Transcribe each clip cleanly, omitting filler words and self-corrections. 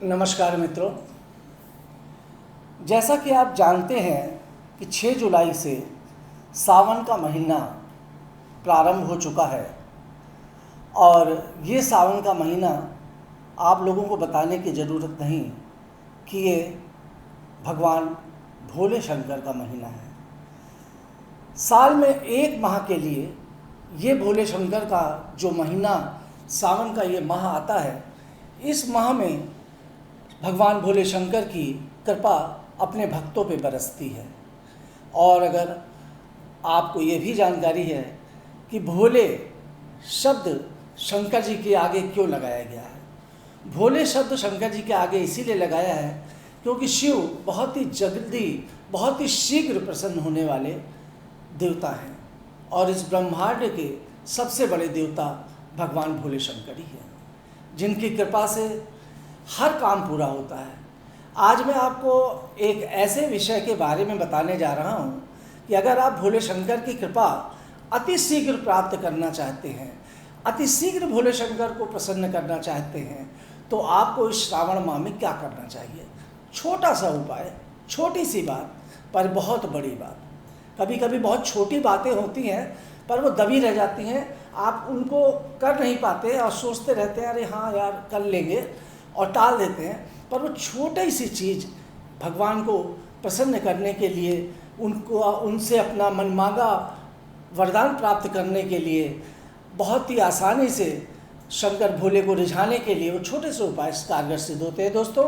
नमस्कार मित्रों, जैसा कि आप जानते हैं कि 6 जुलाई से सावन का महीना प्रारंभ हो चुका है और ये सावन का महीना आप लोगों को बताने की ज़रूरत नहीं कि ये भगवान भोले शंकर का महीना है। साल में एक माह के लिए ये भोले शंकर का जो महीना सावन का ये माह आता है, इस माह में भगवान भोले शंकर की कृपा अपने भक्तों पे बरसती है। और अगर आपको ये भी जानकारी है कि भोले शब्द शंकर जी के आगे क्यों लगाया गया है। भोले शब्द शंकर जी के आगे इसीलिए लगाया है क्योंकि शिव बहुत ही जल्दी, बहुत ही शीघ्र प्रसन्न होने वाले देवता हैं और इस ब्रह्मांड के सबसे बड़े देवता भगवान भोले शंकर ही हैं, जिनकी कृपा से हर काम पूरा होता है। आज मैं आपको एक ऐसे विषय के बारे में बताने जा रहा हूँ कि अगर आप भोले शंकर की कृपा अति शीघ्र प्राप्त करना चाहते हैं, अति शीघ्र भोले शंकर को प्रसन्न करना चाहते हैं, तो आपको इस श्रावण माह में क्या करना चाहिए। छोटा सा उपाय, छोटी सी बात पर बहुत बड़ी बात। कभी कभी बहुत छोटी बातें होती हैं पर वो दबी रह जाती हैं, आप उनको कर नहीं पाते और सोचते रहते हैं अरे हाँ यार कर लेंगे और टाल देते हैं। पर वो छोटी सी चीज़ भगवान को प्रसन्न करने के लिए, उनसे अपना मनमांगा वरदान प्राप्त करने के लिए, बहुत ही आसानी से शंकर भोले को रिझाने के लिए वो छोटे से उपाय कारगर सिद्ध होते हैं दोस्तों।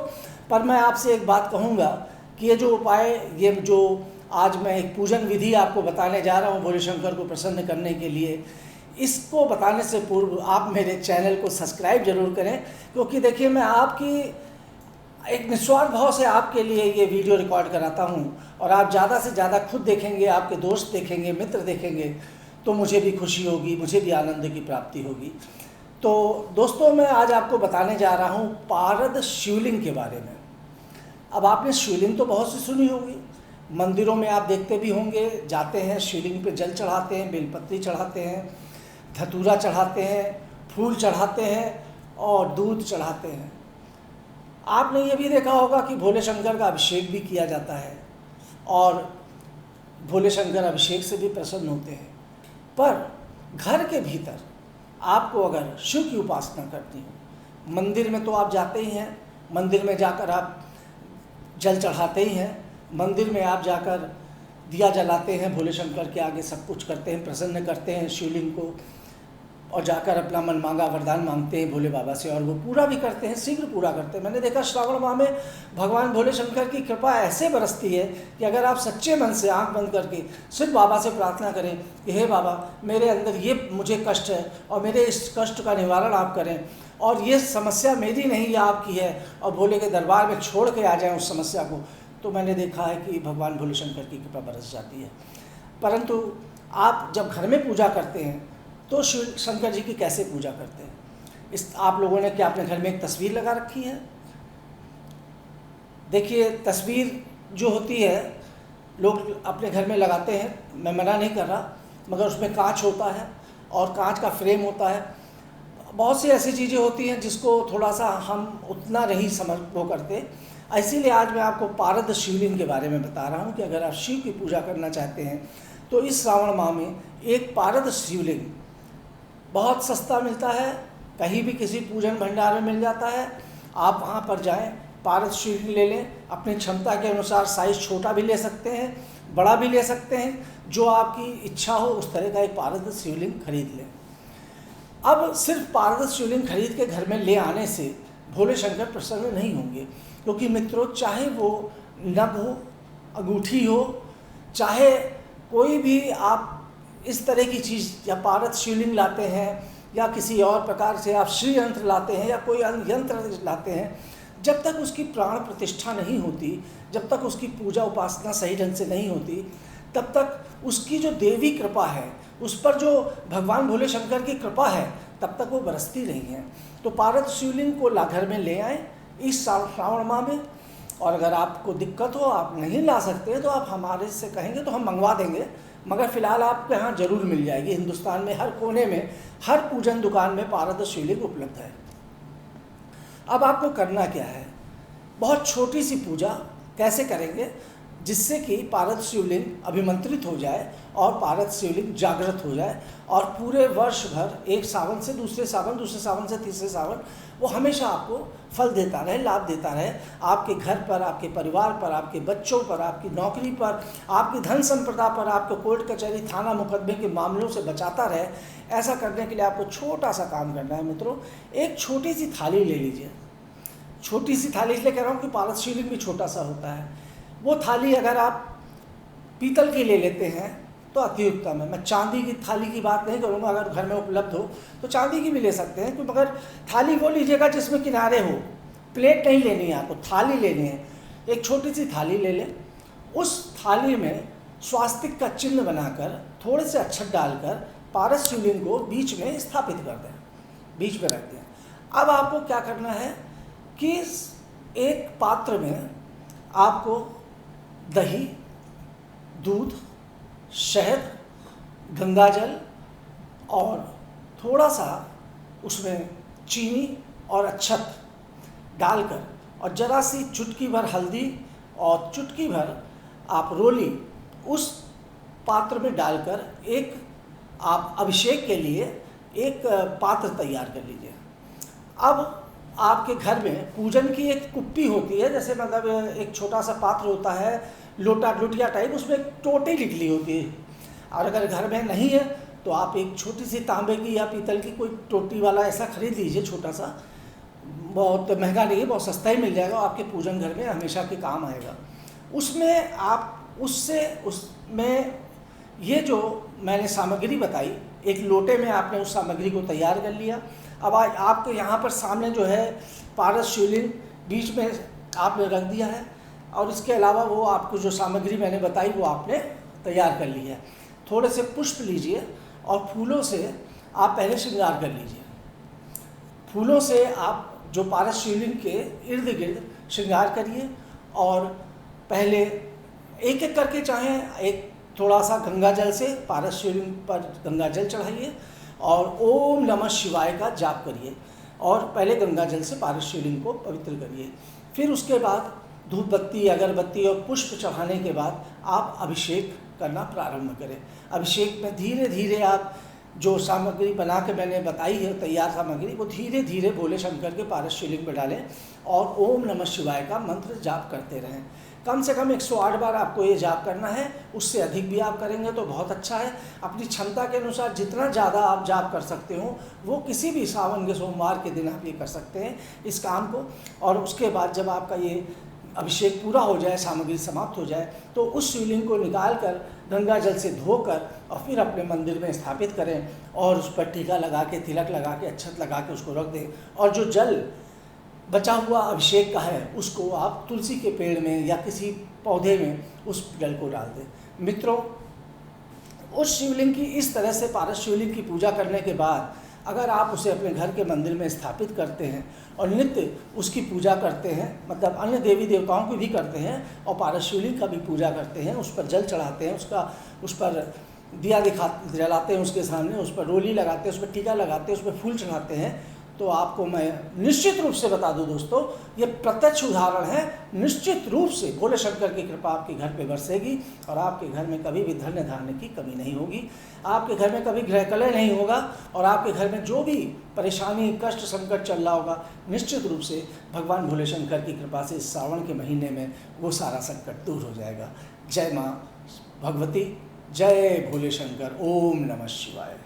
पर मैं आपसे एक बात कहूँगा कि ये जो उपाय, ये जो आज मैं एक पूजन विधि आपको बताने जा रहा हूँ भोले शंकर को प्रसन्न करने के लिए, इसको बताने से पूर्व आप मेरे चैनल को सब्सक्राइब जरूर करें, क्योंकि देखिए मैं आपकी एक निस्वार्थ भाव से आपके लिए ये वीडियो रिकॉर्ड कराता हूँ और आप ज़्यादा से ज़्यादा खुद देखेंगे, आपके दोस्त देखेंगे, मित्र देखेंगे, तो मुझे भी खुशी होगी, मुझे भी आनंद की प्राप्ति होगी। तो दोस्तों मैं आज आपको बताने जा रहा हूँ पारद शिवलिंग के बारे में। अब आपने शिवलिंग तो बहुत सी सुनी होगी, मंदिरों में आप देखते भी होंगे, जाते हैं शिवलिंग पे जल चढ़ाते हैं, बेलपत्री चढ़ाते हैं, धतूरा चढ़ाते हैं, फूल चढ़ाते हैं और दूध चढ़ाते हैं। आपने ये भी देखा होगा कि भोले शंकर का अभिषेक भी किया जाता है और भोले शंकर अभिषेक से भी प्रसन्न होते हैं। पर घर के भीतर आपको अगर शिव की उपासना करनी हो, मंदिर में तो आप जाते ही हैं, मंदिर में जाकर आप जल चढ़ाते ही हैं, मंदिर में आप जाकर दिया जलाते हैं, भोले शंकर के आगे सब कुछ करते हैं, प्रसन्न करते हैं शिवलिंग को और जाकर अपना मनमांगा वरदान मांगते हैं भोले बाबा से और वो पूरा भी करते हैं, शीघ्र पूरा करते हैं। मैंने देखा श्रावण माह में भगवान भोले शंकर की कृपा ऐसे बरसती है कि अगर आप सच्चे मन से आंख बंद करके सिर्फ बाबा से प्रार्थना करें कि हे बाबा मेरे अंदर ये मुझे कष्ट है और मेरे इस कष्ट का निवारण आप करें और ये समस्या मेरी नहीं ये आपकी है, और भोले के दरबार में छोड़ के आ जाएँ उस समस्या को, तो मैंने देखा है कि भगवान भोले शंकर की कृपा बरस जाती है। परंतु आप जब घर में पूजा करते हैं तो शिव शंकर जी की कैसे पूजा करते हैं, इस आप लोगों ने क्या अपने घर में एक तस्वीर लगा रखी है। देखिए तस्वीर जो होती है लोग अपने घर में लगाते हैं, मैं मना नहीं कर रहा, मगर उसमें कांच होता है और कांच का फ्रेम होता है। बहुत सी ऐसी चीज़ें होती हैं जिसको थोड़ा सा हम उतना नहीं समझ वो करते। इसीलिए आज मैं आपको पारद शिवलिंग के बारे में बता रहा हूँ कि अगर आप शिव की पूजा करना चाहते हैं तो इस श्रावण माह में एक पारद शिवलिंग बहुत सस्ता मिलता है, कहीं भी किसी पूजन भंडार में मिल जाता है। आप वहाँ पर जाएं, पारद शिवलिंग ले लें, अपनी क्षमता के अनुसार साइज़ छोटा भी ले सकते हैं, बड़ा भी ले सकते हैं, जो आपकी इच्छा हो उस तरह का एक पारद शिवलिंग खरीद लें। अब सिर्फ पारद शिवलिंग खरीद के घर में ले आने से भोले शंकर प्रसन्न नहीं होंगे, क्योंकि मित्रों चाहे वो नग हो, अंगूठी हो, चाहे कोई भी आप इस तरह की चीज़ या पारद शिवलिंग लाते हैं या किसी और प्रकार से आप श्री यंत्र लाते हैं या कोई अन्य यंत्र लाते हैं, जब तक उसकी प्राण प्रतिष्ठा नहीं होती, जब तक उसकी पूजा उपासना सही ढंग से नहीं होती, तब तक उसकी जो देवी कृपा है, उस पर जो भगवान भोले शंकर की कृपा है, तब तक वो बरसती नहीं है। तो पारद शिवलिंग को घर में ले आएँ इस श्रावण माह में, और अगर आपको दिक्कत हो, आप नहीं ला सकते, तो आप हमारे से कहेंगे तो हम मंगवा देंगे, मगर फ़िलहाल आपके यहाँ ज़रूर मिल जाएगी। हिंदुस्तान में हर कोने में, हर पूजन दुकान में पारद शिवलिंग उपलब्ध है। अब आपको करना क्या है, बहुत छोटी सी पूजा कैसे करेंगे जिससे कि पारद शिवलिंग अभिमंत्रित हो जाए और पारद शिवलिंग जागृत हो जाए और पूरे वर्ष भर एक सावन से दूसरे सावन, दूसरे सावन से तीसरे सावन वो हमेशा आपको फल देता रहे, लाभ देता रहे, आपके घर पर, आपके परिवार पर, आपके बच्चों पर, आपकी नौकरी पर, आपकी धन संपदा पर, आपको कोर्ट कचहरी थाना मुकदमे के मामलों से बचाता रहे। ऐसा करने के लिए आपको छोटा सा काम करना है मित्रों। एक छोटी सी थाली ले लीजिए। छोटी सी थाली इसलिए कह रहा हूँ कि पारद शिवलिंग भी छोटा सा होता है। वो थाली अगर आप पीतल की ले लेते हैं तो अति उत्तम है। मैं चांदी की थाली की बात नहीं करूँगा, अगर घर में उपलब्ध हो तो चांदी की भी ले सकते हैं, क्योंकि मगर थाली वो लीजिएगा जिसमें किनारे हो। प्लेट नहीं लेनी है आपको, थाली लेनी है। एक छोटी सी थाली ले लें, उस थाली में स्वास्तिक का चिन्ह बनाकर थोड़े से अक्षत डालकर पारद शिवलिंग को बीच में स्थापित कर दें, बीच में रख दें। अब आपको क्या करना है कि एक पात्र में आपको दही, दूध, शहद, गंगाजल और थोड़ा सा उसमें चीनी और अक्षत डालकर और जरा सी चुटकी भर हल्दी और चुटकी भर आप रोली उस पात्र में डालकर एक आप अभिषेक के लिए एक पात्र तैयार कर लीजिए। अब आपके घर में पूजन की एक कुप्पी होती है, जैसे मतलब एक छोटा सा पात्र होता है, लोटा लोटिया टाइप, उसमें एक टोटी निकली होती है। और अगर घर में नहीं है तो आप एक छोटी सी तांबे की या पीतल की कोई टोटी वाला ऐसा खरीद लीजिए, छोटा सा, बहुत महंगा नहीं है, बहुत सस्ता ही मिल जाएगा, आपके पूजन घर में हमेशा के काम आएगा। उसमें आप उसमें ये जो मैंने सामग्री बताई, एक लोटे में आपने उस सामग्री को तैयार कर लिया। अब आपके यहाँ पर सामने जो है पारद शिवलिंग बीच में आपने रख दिया है, और इसके अलावा वो आपको जो सामग्री मैंने बताई वो आपने तैयार कर ली है। थोड़े से पुष्प लीजिए और फूलों से आप पहले श्रृंगार कर लीजिए। फूलों से आप जो पारद शिवलिंग के इर्द गिर्द श्रृंगार करिए और पहले एक एक करके, चाहे एक थोड़ा सा गंगा जल से पारद शिवलिंग पर गंगा जल चढ़ाइए और ओम नमः शिवाय का जाप करिए और पहले गंगा जल से पारद शिवलिंग को पवित्र करिए। फिर उसके बाद धूप बत्ती, अगरबत्ती और पुष्प चढ़ाने के बाद आप अभिषेक करना प्रारंभ करें। अभिषेक में धीरे धीरे आप जो सामग्री बना के मैंने बताई है, तैयार सामग्री, वो धीरे धीरे भोले शंकर के पारद शिवलिंग पर डालें और ओम नमः शिवाय का मंत्र जाप करते रहें। कम से कम 108 बार आपको ये जाप करना है, उससे अधिक भी आप करेंगे तो बहुत अच्छा है। अपनी क्षमता के अनुसार जितना ज़्यादा आप जाप कर सकते हो, वो किसी भी सावन के सोमवार के दिन आप ये कर सकते हैं इस काम को। और उसके बाद जब आपका ये अभिषेक पूरा हो जाए, सामग्री समाप्त हो जाए, तो उस शिवलिंग को निकाल कर गंगा जल से धोकर और फिर अपने मंदिर में स्थापित करें और उस पर टीका लगा के, तिलक लगा के, अक्षत लगा के उसको रख दें। और जो जल बचा हुआ अभिषेक का है उसको आप तुलसी के पेड़ में या किसी पौधे में उस जल को डाल दें। मित्रों, उस शिवलिंग की इस तरह से पारद शिवलिंग की पूजा करने के बाद अगर आप उसे अपने घर के मंदिर में स्थापित करते हैं और नित्य उसकी पूजा करते हैं, मतलब अन्य देवी देवताओं की भी करते हैं और पारद शिवलिंग का भी पूजा करते हैं, उस पर जल चढ़ाते हैं, उस पर दिया जलाते हैं, उसके सामने उस पर रोली लगाते हैं, उस पर टीका लगाते हैं, उस पर फूल चढ़ाते हैं, तो आपको मैं निश्चित रूप से बता दूं दोस्तों, ये प्रत्यक्ष उदाहरण है, निश्चित रूप से भोले शंकर की कृपा आपके घर पे बरसेगी और आपके घर में कभी भी धन्य धान्य की कमी नहीं होगी। आपके घर में कभी गृह कलह नहीं होगा और आपके घर में जो भी परेशानी, कष्ट, संकट चल रहा होगा, निश्चित रूप से भगवान भोले शंकर की कृपा से इस सावन के महीने में वो सारा संकट दूर हो जाएगा। जय माँ भगवती, जय भोले शंकर, ओम नमः शिवाय।